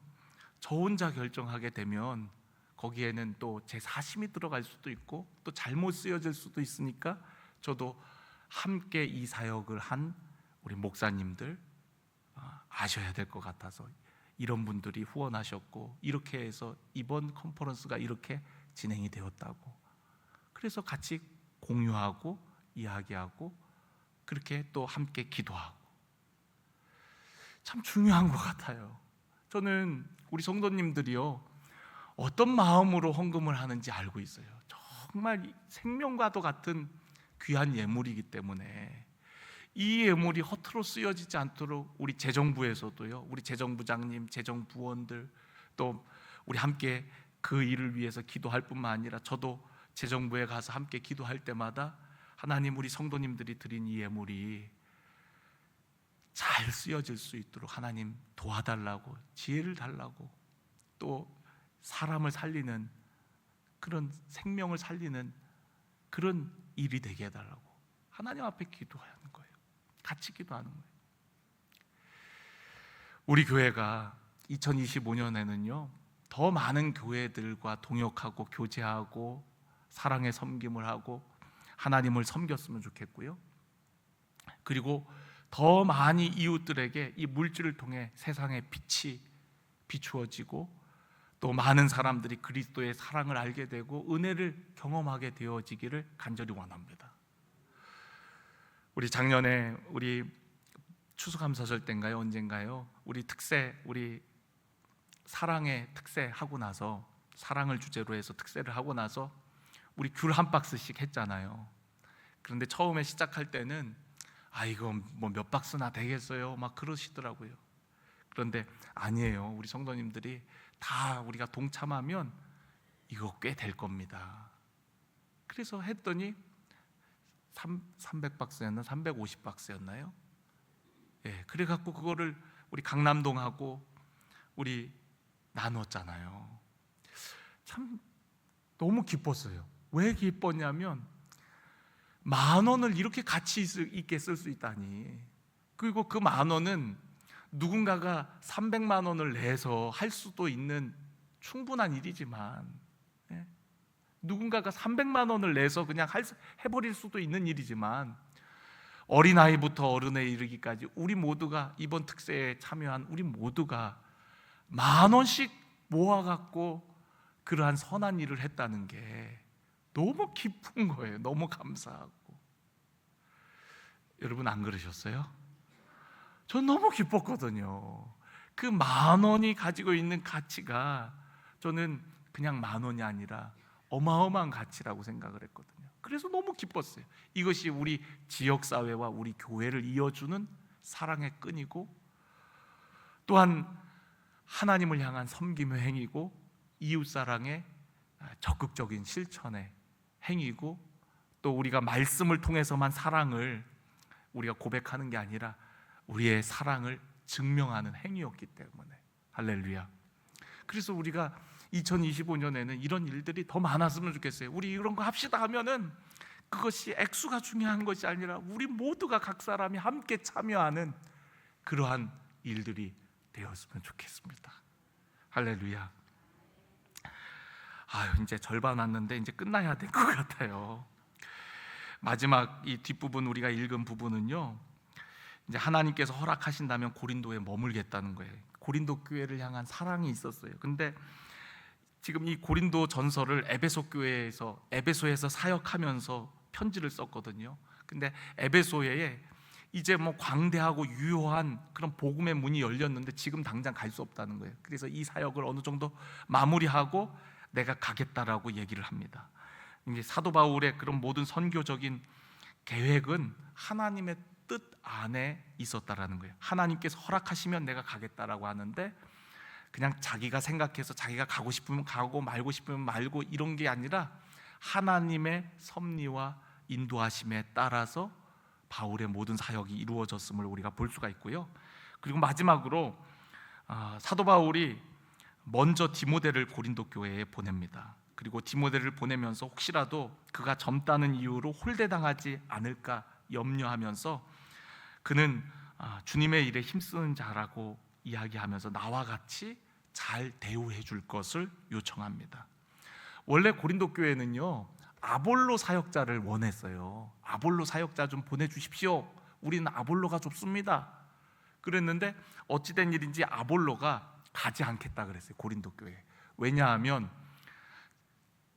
[SPEAKER 1] 저 혼자 결정하게 되면 거기에는 또 제 사심이 들어갈 수도 있고 또 잘못 쓰여질 수도 있으니까, 저도 함께 이 사역을 한 우리 목사님들 아셔야 될 것 같아서 이런 분들이 후원하셨고 이렇게 해서 이번 컨퍼런스가 이렇게 진행이 되었다고, 그래서 같이 공유하고 이야기하고 그렇게 또 함께 기도하고, 참 중요한 것 같아요. 저는 우리 성도님들이요 어떤 마음으로 헌금을 하는지 알고 있어요. 정말 생명과도 같은 귀한 예물이기 때문에 이 예물이 허투루 쓰여지지 않도록 우리 재정부에서도요, 우리 재정부장님, 재정부원들, 또 우리 함께 그 일을 위해서 기도할 뿐만 아니라 저도 재정부에 가서 함께 기도할 때마다 하나님, 우리 성도님들이 드린 이 예물이 잘 쓰여질 수 있도록 하나님 도와달라고, 지혜를 달라고, 또 사람을 살리는 그런 생명을 살리는 그런 일이 되게 해달라고 하나님 앞에 기도하는 거예요. 같이 기도하는 거예요. 우리 교회가 2025년에는요 더 많은 교회들과 동역하고 교제하고 사랑의 섬김을 하고 하나님을 섬겼으면 좋겠고요. 그리고 더 많이 이웃들에게 이 물질을 통해 세상의 빛이 비추어지고 또 많은 사람들이 그리스도의 사랑을 알게 되고 은혜를 경험하게 되어지기를 간절히 원합니다. 우리 작년에 우리 추수감사절 때인가요? 언젠가요? 우리 특세, 우리 사랑의 특세 하고 나서, 사랑을 주제로 해서 특세를 하고 나서 우리 귤 한 박스씩 했잖아요. 그런데 처음에 시작할 때는 이거 뭐 몇 박스나 되겠어요? 막 그러시더라고요. 그런데 아니에요. 우리 성도님들이 다 우리가 동참하면 이거 꽤 될 겁니다. 그래서 했더니 300박스였나 350박스였나요? 예, 그래갖고 그거를 우리 강남동하고 우리 나눴잖아요. 참 너무 기뻤어요. 왜 기뻤냐면 10,000원을 이렇게 가치 있게 쓸 수 있다니. 그리고 그 10,000원은 누군가가 300만 원을 내서 할 수도 있는 충분한 일이지만, 예? 누군가가 300만 원을 내서 그냥 해버릴 수도 있는 일이지만, 어린아이부터 어른에 이르기까지 우리 모두가 이번 특세에 참여한 우리 모두가 10,000원씩 모아갖고 그러한 선한 일을 했다는 게 너무 기쁜 거예요. 너무 감사하고. 여러분 안 그러셨어요? 전 너무 기뻤거든요. 그 10,000원이 가지고 있는 가치가 저는 그냥 10,000원이 아니라 어마어마한 가치라고 생각을 했거든요. 그래서 너무 기뻤어요. 이것이 우리 지역사회와 우리 교회를 이어주는 사랑의 끈이고, 또한 하나님을 향한 섬김의 행위고, 이웃사랑의 적극적인 실천의 행위고, 또 우리가 말씀을 통해서만 사랑을 우리가 고백하는 게 아니라 우리의 사랑을 증명하는 행위였기 때문에, 할렐루야. 그래서 우리가 2025년에는 이런 일들이 더 많았으면 좋겠어요. 우리 이런 거 합시다 하면은 그것이 액수가 중요한 것이 아니라 우리 모두가 각 사람이 함께 참여하는 그러한 일들이 되었으면 좋겠습니다. 할렐루야. 이제 절반 왔는데 이제 끝나야 될 것 같아요. 마지막 이 뒷부분 우리가 읽은 부분은요, 이제 하나님께서 허락하신다면 고린도에 머물겠다는 거예요. 고린도 교회를 향한 사랑이 있었어요. 근데 지금 이 고린도 전서를 에베소에서 사역하면서 편지를 썼거든요. 근데 에베소에 이제 뭐 광대하고 유효한 그런 복음의 문이 열렸는데 지금 당장 갈 수 없다는 거예요. 그래서 이 사역을 어느 정도 마무리하고 내가 가겠다라고 얘기를 합니다. 이제 사도 바울의 그런 모든 선교적인 계획은 하나님의 뜻 안에 있었다라는 거예요. 하나님께서 허락하시면 내가 가겠다라고 하는데, 그냥 자기가 생각해서 자기가 가고 싶으면 가고 말고 싶으면 말고 이런 게 아니라 하나님의 섭리와 인도하심에 따라서 바울의 모든 사역이 이루어졌음을 우리가 볼 수가 있고요. 그리고 마지막으로 사도 바울이 먼저 디모데를 고린도 교회에 보냅니다. 그리고 디모데를 보내면서 혹시라도 그가 젊다는 이유로 홀대당하지 않을까 염려하면서 그는 주님의 일에 힘쓰는 자라고 이야기하면서 나와 같이 잘 대우해 줄 것을 요청합니다. 원래 고린도 교회는요, 아볼로 사역자를 원했어요. 아볼로 사역자 좀 보내주십시오. 우리는 아볼로가 좋습니다. 그랬는데 어찌된 일인지 아볼로가 가지 않겠다 그랬어요. 고린도 교회. 왜냐하면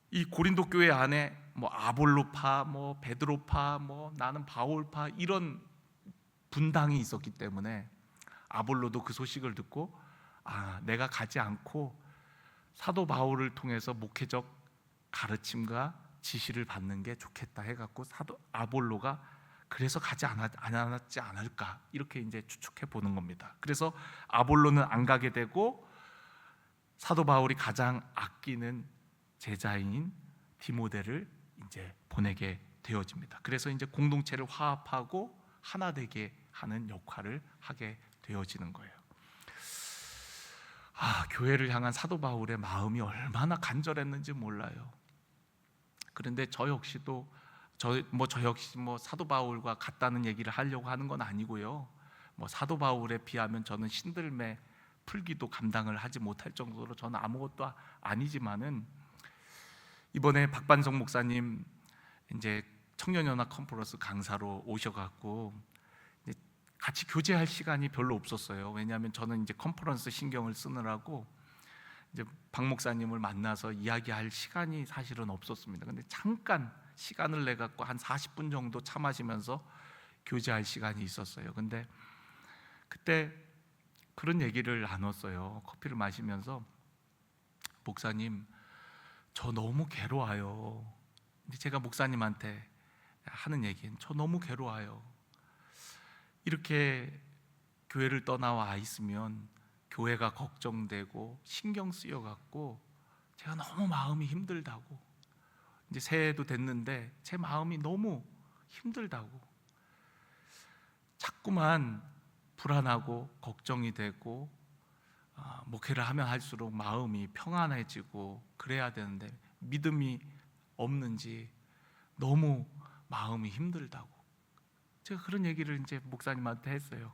[SPEAKER 1] 이 고린도 교회 안에 뭐 아볼로파, 뭐 베드로파, 뭐 나는 바울파 이런 분당이 있었기 때문에 아볼로도 그 소식을 듣고 내가 가지 않고 사도 바울을 통해서 목회적 가르침과 지시를 받는 게 좋겠다 해갖고 사도 아볼로가 그래서 가지 않았지 않을까 이렇게 이제 추측해 보는 겁니다. 그래서 아볼로는 안 가게 되고 사도 바울이 가장 아끼는 제자인 디모데를 이제 보내게 되어집니다. 그래서 이제 공동체를 화합하고 하나 되게 하는 역할을 하게 되어지는 거예요. 교회를 향한 사도 바울의 마음이 얼마나 간절했는지 몰라요. 그런데 저 역시 사도 바울과 같다는 얘기를 하려고 하는 건 아니고요. 뭐 사도 바울에 비하면 저는 신들매 풀기도 감당을 하지 못할 정도로 저는 아무것도 아니지만은, 이번에 박반성 목사님 이제 청년연합 컨퍼런스 강사로 오셔갖고 이제 같이 교제할 시간이 별로 없었어요. 왜냐하면 저는 이제 컨퍼런스 신경을 쓰느라고 이제 박 목사님을 만나서 이야기할 시간이 사실은 없었습니다. 근데 잠깐 시간을 내 갖고 한 40분 정도 차 마시면서 교제할 시간이 있었어요. 근데 그때 그런 얘기를 나눴어요. 커피를 마시면서, 목사님, 저 너무 괴로워요. 근데 제가 목사님한테 하는 얘기는, 저 너무 괴로워요. 이렇게 교회를 떠나와 있으면 교회가 걱정되고 신경 쓰여 갖고 제가 너무 마음이 힘들다고, 이제 새해도 됐는데 제 마음이 너무 힘들다고, 자꾸만 불안하고 걱정이 되고, 목회를 하면 할수록 마음이 평안해지고 그래야 되는데 믿음이 없는지 너무 마음이 힘들다고, 제가 그런 얘기를 이제 목사님한테 했어요.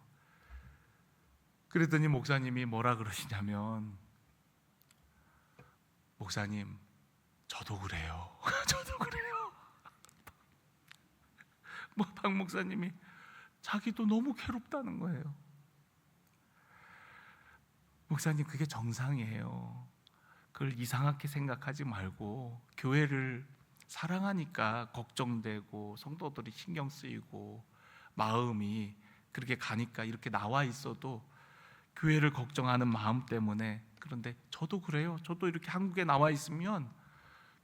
[SPEAKER 1] 그랬더니 목사님이 뭐라 그러시냐면, 목사님, 저도 그래요. 저도 그래요. 뭐 박 목사님이 자기도 너무 괴롭다는 거예요. 목사님, 그게 정상이에요. 그걸 이상하게 생각하지 말고, 교회를 사랑하니까 걱정되고 성도들이 신경 쓰이고 마음이 그렇게 가니까 이렇게 나와 있어도 교회를 걱정하는 마음 때문에. 그런데 저도 그래요. 저도 이렇게 한국에 나와 있으면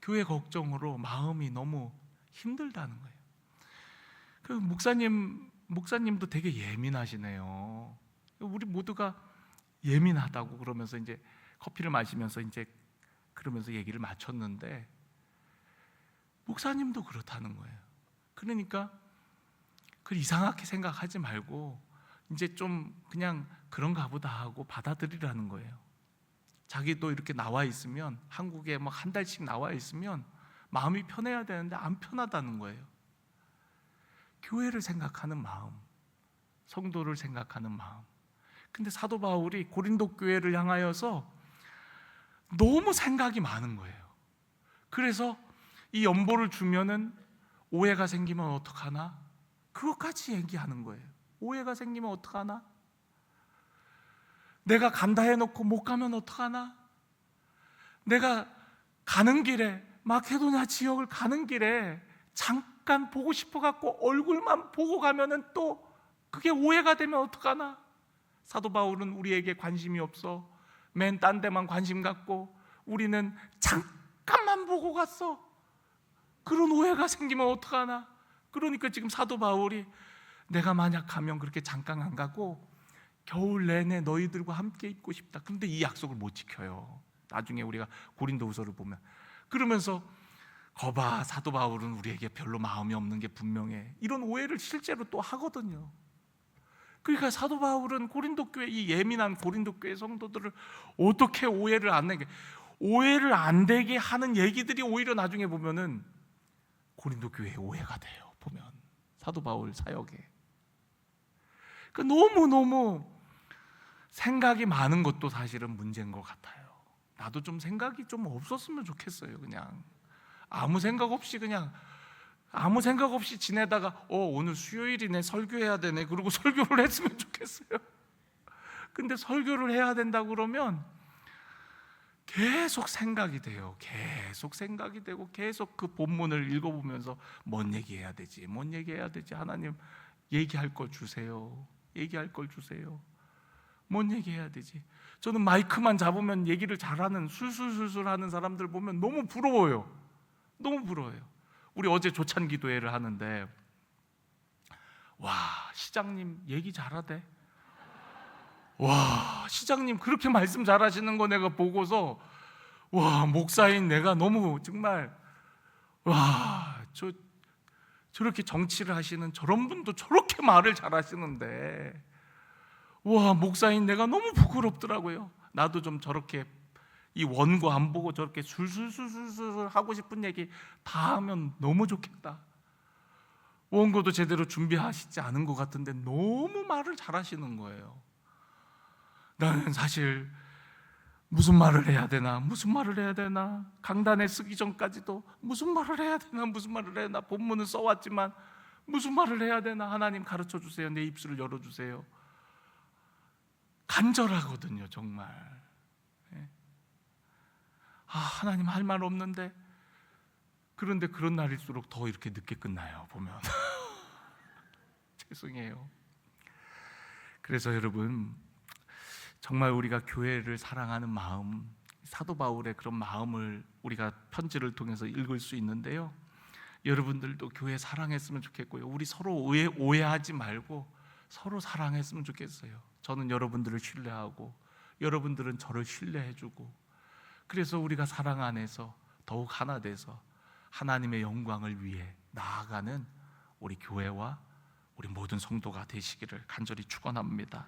[SPEAKER 1] 교회 걱정으로 마음이 너무 힘들다는 거예요. 그 목사님도 되게 예민하시네요. 우리 모두가 예민하다고 그러면서 이제 커피를 마시면서 이제 그러면서 얘기를 마쳤는데, 목사님도 그렇다는 거예요. 그러니까 그 이상하게 생각하지 말고 이제 좀 그냥 그런가 보다 하고 받아들이라는 거예요. 자기도 이렇게 나와 있으면, 한국에 뭐 한 달씩 나와 있으면 마음이 편해야 되는데 안 편하다는 거예요. 교회를 생각하는 마음, 성도를 생각하는 마음. 근데 사도 바울이 고린도 교회를 향하여서 너무 생각이 많은 거예요. 그래서 이 연보를 주면은 오해가 생기면 어떡하나? 그것까지 얘기하는 거예요. 오해가 생기면 어떡하나? 내가 간다 해놓고 못 가면 어떡하나? 내가 가는 길에, 마케도냐 지역을 가는 길에 잠깐 보고 싶어갖고 얼굴만 보고 가면은 또 그게 오해가 되면 어떡하나? 사도 바울은 우리에게 관심이 없어. 맨 딴 데만 관심 갖고 우리는 잠깐만 보고 갔어. 그런 오해가 생기면 어떡하나? 그러니까 지금 사도 바울이, 내가 만약 가면 그렇게 잠깐 안 가고 겨울 내내 너희들과 함께 있고 싶다. 그런데 이 약속을 못 지켜요. 나중에 우리가 고린도후서를 보면. 그러면서 거봐, 사도 바울은 우리에게 별로 마음이 없는 게 분명해. 이런 오해를 실제로 또 하거든요. 그러니까 사도 바울은 고린도 교회, 이 예민한 고린도 교회 성도들을 어떻게 오해를 안 되게 하는 얘기들이 오히려 나중에 보면은 고린도 교회의 오해가 돼요. 보면 사도 바울 사역에. 그러니까 너무너무 생각이 많은 것도 사실은 문제인 것 같아요. 나도 좀 생각이 좀 없었으면 좋겠어요. 그냥 아무 생각 없이 지내다가 오늘 수요일이네, 설교해야 되네, 그러고 설교를 했으면 좋겠어요. 근데 설교를 해야 된다고 그러면 계속 생각이 돼요. 계속 생각이 되고 계속 그 본문을 읽어보면서 뭔 얘기해야 되지? 하나님, 얘기할 걸 주세요. 뭔 얘기해야 되지? 저는 마이크만 잡으면 얘기를 잘하는, 술술술술 하는 사람들 보면 너무 부러워요. 우리 어제 조찬 기도회를 하는데, 와, 시장님 얘기 잘하대. 와, 시장님 그렇게 말씀 잘하시는 거 내가 보고서, 와, 목사인 내가 너무 정말, 와, 저렇게 정치를 하시는 저런 분도 저렇게 말을 잘하시는데, 와, 목사인 내가 너무 부끄럽더라고요. 나도 좀 저렇게 이 원고 안 보고 저렇게 술술술술 하고 싶은 얘기 다 하면 너무 좋겠다. 원고도 제대로 준비하시지 않은 것 같은데 너무 말을 잘하시는 거예요. 나는 사실 무슨 말을 해야 되나, 무슨 말을 해야 되나, 강단에 쓰기 전까지도 무슨 말을 해야 되나, 무슨 말을 해야 되나, 본문은 써왔지만 무슨 말을 해야 되나, 하나님 가르쳐 주세요, 내 입술을 열어주세요. 간절하거든요, 정말. 하나님 할 말 없는데. 그런데 그런 날일수록 더 이렇게 늦게 끝나요, 보면. 죄송해요. 그래서 여러분, 정말 우리가 교회를 사랑하는 마음, 사도 바울의 그런 마음을 우리가 편지를 통해서 읽을 수 있는데요, 여러분들도 교회 사랑했으면 좋겠고요, 우리 서로 오해하지 말고 서로 사랑했으면 좋겠어요. 저는 여러분들을 신뢰하고 여러분들은 저를 신뢰해주고, 그래서 우리가 사랑 안에서 더욱 하나 돼서 하나님의 영광을 위해 나아가는 우리 교회와 우리 모든 성도가 되시기를 간절히 축원합니다.